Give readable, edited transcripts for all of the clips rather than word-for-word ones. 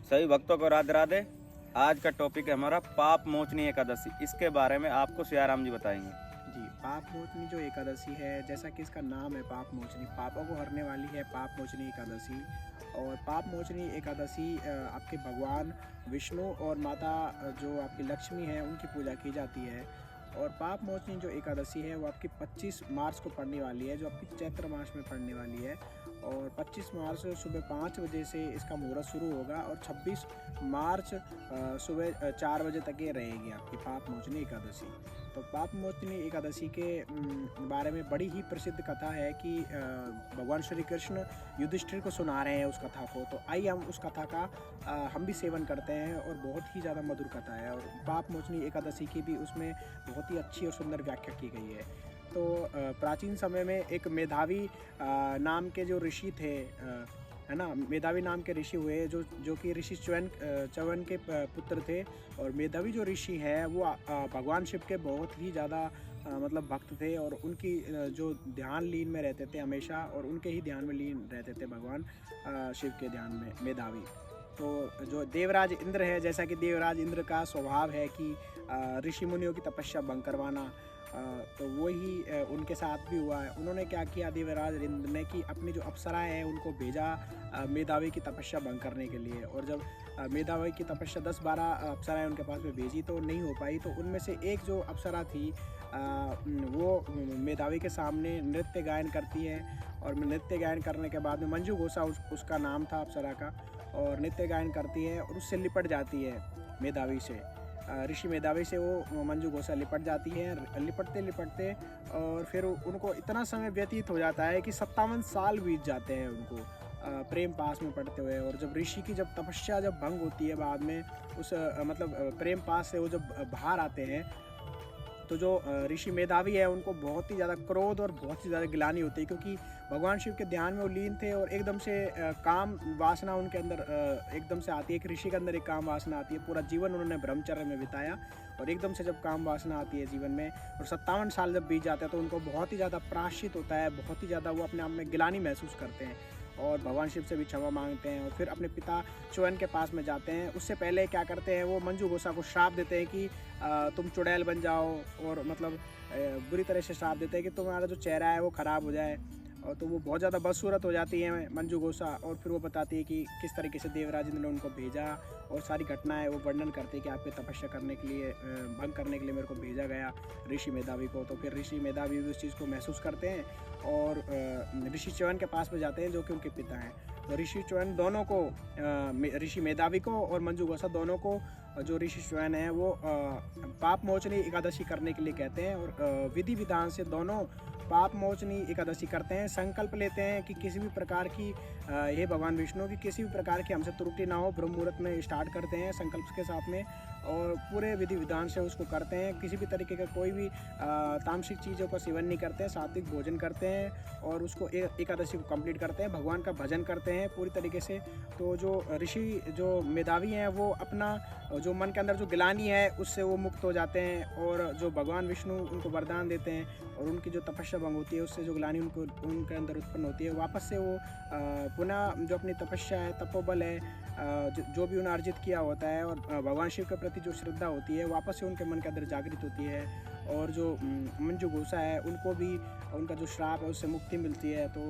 सभी भक्तों को राधे राधे। आज का टॉपिक है हमारा पाप मोचनी एकादशी। इसके बारे में आपको सियाराम जी बताएंगे। जी, पाप मोचनी जो एकादशी है, जैसा कि इसका नाम है पाप मोचनी, पापों को हरने वाली है पाप मोचनी एकादशी। और पाप मोचनी एकादशी आपके भगवान विष्णु और माता जो आपकी लक्ष्मी है उनकी पूजा की जाती है। और पाप मोचनी जो एकादशी है वो आपकी 25 मार्च को पड़ने वाली है, जो आपकी चैत्र मास में पड़ने वाली है। और 25 मार्च सुबह 5 बजे से इसका मुहूर्त शुरू होगा और 26 मार्च सुबह 4 बजे तक ये रहेगी आपकी पाप मोचनी एकादशी। तो पाप मोचनी एकादशी के बारे में बड़ी ही प्रसिद्ध कथा है कि भगवान श्री कृष्ण युधिष्ठिर को सुना रहे हैं उस कथा को। तो आइए हम उस कथा का हम भी सेवन करते हैं और बहुत ही ज़्यादा मधुर कथा है। और पाप मोचनी एकादशी की भी उसमें बहुत ही अच्छी और सुंदर व्याख्या की गई है। तो प्राचीन समय में एक मेधावी नाम के जो ऋषि थे, है ना, मेधावी नाम के ऋषि हुए जो कि ऋषि च्यवन के पुत्र थे। और मेधावी जो ऋषि हैं वो भगवान शिव के बहुत ही ज़्यादा मतलब भक्त थे और उनकी जो ध्यान लीन में रहते थे हमेशा, और उनके ही ध्यान में लीन रहते थे भगवान शिव के ध्यान में मेधावी। तो जो देवराज इंद्र है, जैसा कि देवराज इंद्र का स्वभाव है कि ऋषि मुनियों की तपस्या भंग करवाना, तो वही उनके साथ भी हुआ है। उन्होंने क्या किया, देवराज इंद्र ने कि अपनी जो अप्सराएं हैं उनको भेजा मेधावी की तपस्या भंग करने के लिए। और जब मेधावी की तपस्या 10-12 अप्सराएं उनके पास में भेजी तो नहीं हो पाई। तो उनमें से एक जो अप्सरा थी वो मेधावी के सामने नृत्य गायन करती है। और नृत्य गायन करने के बाद में मंजू घोषा उसका नाम था अप्सरा का, और नृत्य गायन करती है और उससे लिपट जाती है मेधावी से। ऋषि मेधावी से वो मंजू घोषा लिपट जाती है। लिपटते लिपटते और फिर उनको इतना समय व्यतीत हो जाता है कि 57 साल बीत जाते हैं उनको प्रेम पास में पड़ते हुए। और जब ऋषि की जब तपस्या जब भंग होती है बाद में उस मतलब प्रेम पास से वो जब बाहर आते हैं, तो जो ऋषि मेधावी है उनको बहुत ही ज़्यादा क्रोध और बहुत ही ज़्यादा गिलानी होती है, क्योंकि भगवान शिव के ध्यान में वो लीन थे और एकदम से काम वासना उनके अंदर एकदम से आती है। एक ऋषि के अंदर एक काम वासना आती है। पूरा जीवन उन्होंने ब्रह्मचर्य में बिताया और एकदम से जब काम वासना आती है जीवन में और 57 साल जब बीत जाते हैं तो उनको बहुत ही ज़्यादा प्रायश्चित होता है, बहुत ही ज़्यादा वो अपने आप में गिलानी महसूस करते हैं और भगवान शिव से भी क्षमा मांगते हैं। और फिर अपने पिता च्यवन के पास में जाते हैं। उससे पहले क्या करते हैं, वो मंजू घोषा को श्राप देते हैं कि तुम चुड़ैल बन जाओ, और मतलब बुरी तरह से श्राप देते हैं कि तुम्हारा जो चेहरा है वो ख़राब हो जाए। और तो वो बहुत ज़्यादा बदसूरत हो जाती है मंजू घोषा। और फिर वो बताती है कि किस तरीके से देवराज इंद्र ने उनको भेजा और सारी घटनाएं वो वर्णन करते हैं कि आपकी तपस्या करने के लिए भंग करने के लिए मेरे को भेजा गया ऋषि मेधावी को। तो फिर ऋषि मेधावी भी उस चीज़ को महसूस करते हैं और ऋषि च्यवन के पास में जाते हैं जो कि उनके पिता हैं। तो ऋषि च्यवन दोनों को, ऋषि मेधावी को और मंजू घोषा दोनों को, जो ऋषि च्यवन है वो पाप मोचनी एकादशी करने के लिए कहते हैं। और विधि विधान से दोनों पाप मोचनी एकादशी करते हैं। संकल्प लेते हैं कि किसी भी प्रकार की हे भगवान विष्णु की किसी भी प्रकार की हमसे त्रुटि ना हो। ब्रह्म मुहूर्त में स्टार्ट करते हैं संकल्प के साथ में और पूरे विधि विधान से उसको करते हैं। किसी भी तरीके का कोई भी तामसिक चीज़ों का सेवन नहीं करते हैं, सात्विक भोजन करते हैं और उसको एकादशी को कंप्लीट करते हैं। भगवान का भजन करते हैं पूरी तरीके से। तो जो ऋषि जो मेधावी हैं वो अपना जो मन के अंदर जो गिलानी है उससे वो मुक्त हो जाते हैं। और जो भगवान विष्णु उनको वरदान देते हैं और उनकी जो तपस्या भंग होती है उससे जो गिलानी उनके अंदर उत्पन्न होती है, वापस से वो पुनः जो अपनी तपस्या है, तपोबल है, जो भी उन्हें अर्जित किया होता है और भगवान शिव के प्रति जो श्रद्धा होती है वापस से उनके मन के अंदर जागृत होती है। और जो मंजू घोषा है उनको भी उनका जो श्राप है उससे मुक्ति मिलती है। तो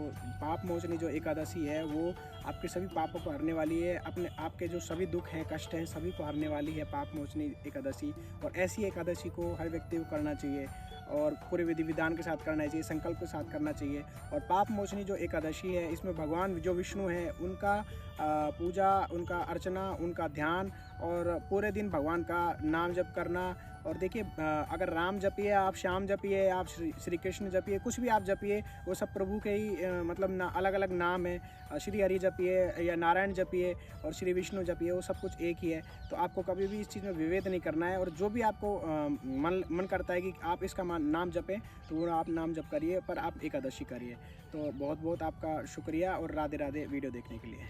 पाप मोचनी जो एकादशी है वो आपके सभी पापों को हरने वाली है। अपने आपके जो सभी दुख हैं, कष्ट हैं, सभी को हरने वाली है पाप मोचनी एकादशी। और ऐसी एकादशी को हर व्यक्ति को करना चाहिए और पूरे विधि विधान के साथ करना चाहिए, संकल्प के साथ करना चाहिए। और पाप मोचनी जो एकादशी है इसमें भगवान जो विष्णु हैं उनका पूजा, उनका अर्चना, उनका ध्यान और पूरे दिन भगवान का नाम जप करना। और देखिए अगर राम जपिए आप, श्याम जपिए आप, श्री कृष्ण जपिए, कुछ भी आप जपिए, वो सब प्रभु के ही मतलब अलग अलग नाम है। श्री हरि जपिए या नारायण जपिए और श्री विष्णु जपिए, वो सब कुछ एक ही है। तो आपको कभी भी इस चीज़ में विभेद नहीं करना है। और जो भी आपको मन करता है कि आप इसका नाम जपें तो वो आप नाम जप करिए, पर आप एकादशी करिए। तो बहुत बहुत आपका शुक्रिया और राधे राधे वीडियो देखने के लिए।